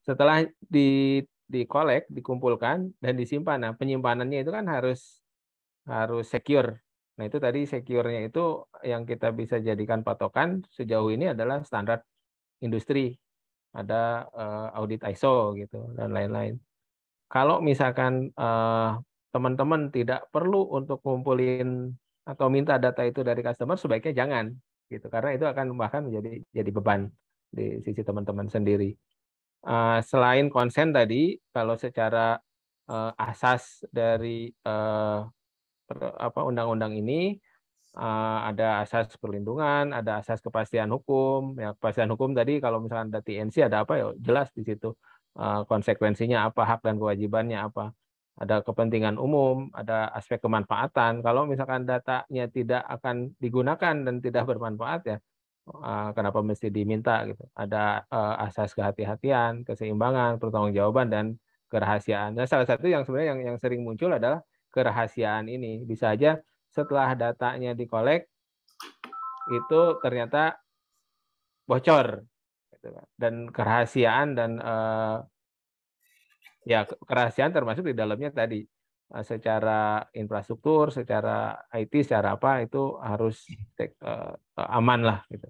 Setelah di-collect, dikumpulkan dan disimpan. Nah, penyimpanannya itu kan harus secure. Nah, itu tadi secure-nya itu yang kita bisa jadikan patokan sejauh ini adalah standar industri. Ada audit ISO gitu dan lain-lain. Kalau misalkan teman-teman tidak perlu untuk ngumpulin atau minta data itu dari customer, sebaiknya jangan gitu, karena itu akan bahkan jadi beban di sisi teman-teman sendiri. Selain konsen tadi, kalau secara asas dari undang-undang ini, ada asas perlindungan, ada asas kepastian hukum. Ya, kepastian hukum tadi kalau misalkan ada TNC ada apa ya jelas di situ konsekuensinya apa, hak dan kewajibannya apa. Ada kepentingan umum, ada aspek kemanfaatan. Kalau misalkan datanya tidak akan digunakan dan tidak bermanfaat ya, kenapa mesti diminta gitu. Ada asas kehati-hatian, keseimbangan, pertanggungjawaban dan kerahasiaan. Nah, salah satu yang sebenarnya yang sering muncul adalah kerahasiaan ini. Bisa aja setelah datanya dikolek itu ternyata bocor gitu kan. Dan kerahasiaan dan ya kerahasiaan termasuk di dalamnya tadi secara infrastruktur, secara IT, secara apa itu harus aman lah gitu.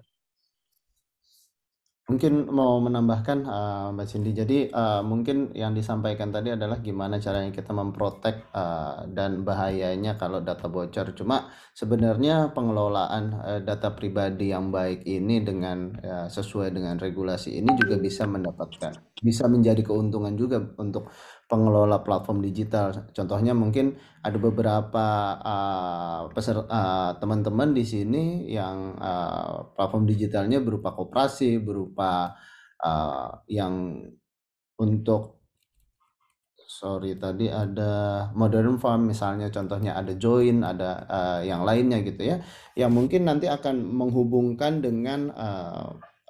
Mungkin mau menambahkan Mbak Cindy. Jadi mungkin yang disampaikan tadi adalah gimana caranya kita memprotek dan bahayanya kalau data bocor. Cuma sebenarnya pengelolaan data pribadi yang baik ini dengan sesuai dengan regulasi ini juga bisa menjadi keuntungan juga untuk pengelola platform digital. Contohnya mungkin ada beberapa teman-teman di sini yang platform digitalnya berupa koperasi, berupa yang untuk tadi ada Modern Farm misalnya, contohnya ada Join, ada yang lainnya gitu ya, yang mungkin nanti akan menghubungkan dengan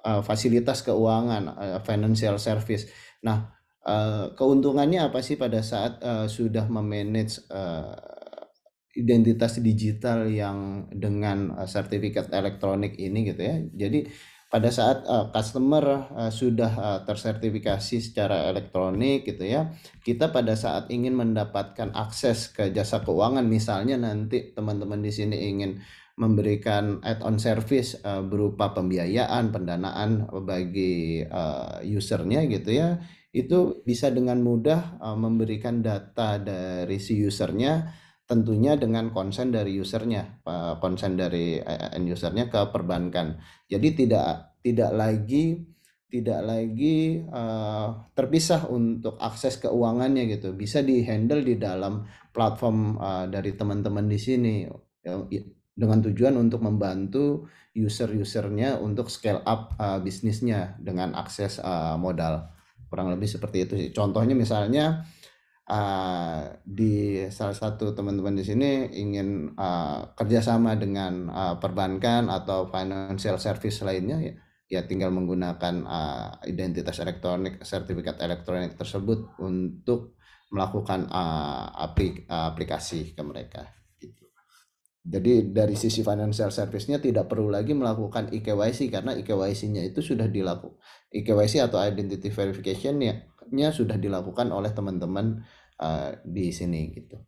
fasilitas keuangan, financial service. Nah, keuntungannya apa sih pada saat sudah memanage identitas digital yang dengan sertifikat elektronik ini gitu ya. Jadi pada saat customer sudah tersertifikasi secara elektronik gitu ya, kita pada saat ingin mendapatkan akses ke jasa keuangan, misalnya nanti teman-teman di sini ingin memberikan add-on service berupa pembiayaan, pendanaan bagi usernya gitu ya, itu bisa dengan mudah memberikan data dari si usernya, tentunya dengan konsen dari usernya, konsen dari end usernya ke perbankan. Jadi tidak lagi terpisah untuk akses keuangannya gitu. Bisa dihandle di dalam platform dari teman-teman di sini dengan tujuan untuk membantu user-usernya untuk scale up bisnisnya dengan akses modal. Kurang lebih seperti itu sih. Contohnya misalnya di salah satu teman-teman di sini ingin kerjasama dengan perbankan atau financial service lainnya ya tinggal menggunakan identitas elektronik, sertifikat elektronik tersebut untuk melakukan aplikasi ke mereka gitu. Jadi dari sisi financial service-nya tidak perlu lagi melakukan eKYC karena eKYC-nya itu sudah dilakukan. eKYC atau identity verification-nya sudah dilakukan oleh teman-teman di sini gitu.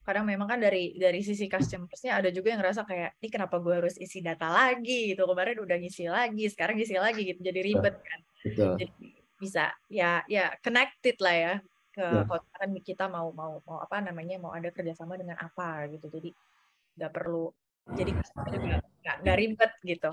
Kadang memang kan dari sisi customer-nya ada juga yang ngerasa kayak, ini kenapa gue harus isi data lagi gitu, kemarin udah ngisi lagi, sekarang ngisi lagi gitu, jadi ribet kan. Betul. Jadi bisa ya connected lah ya ke kan kita mau apa namanya, mau ada kerjasama dengan apa gitu, jadi nggak perlu, jadi customer juga nggak ribet gitu.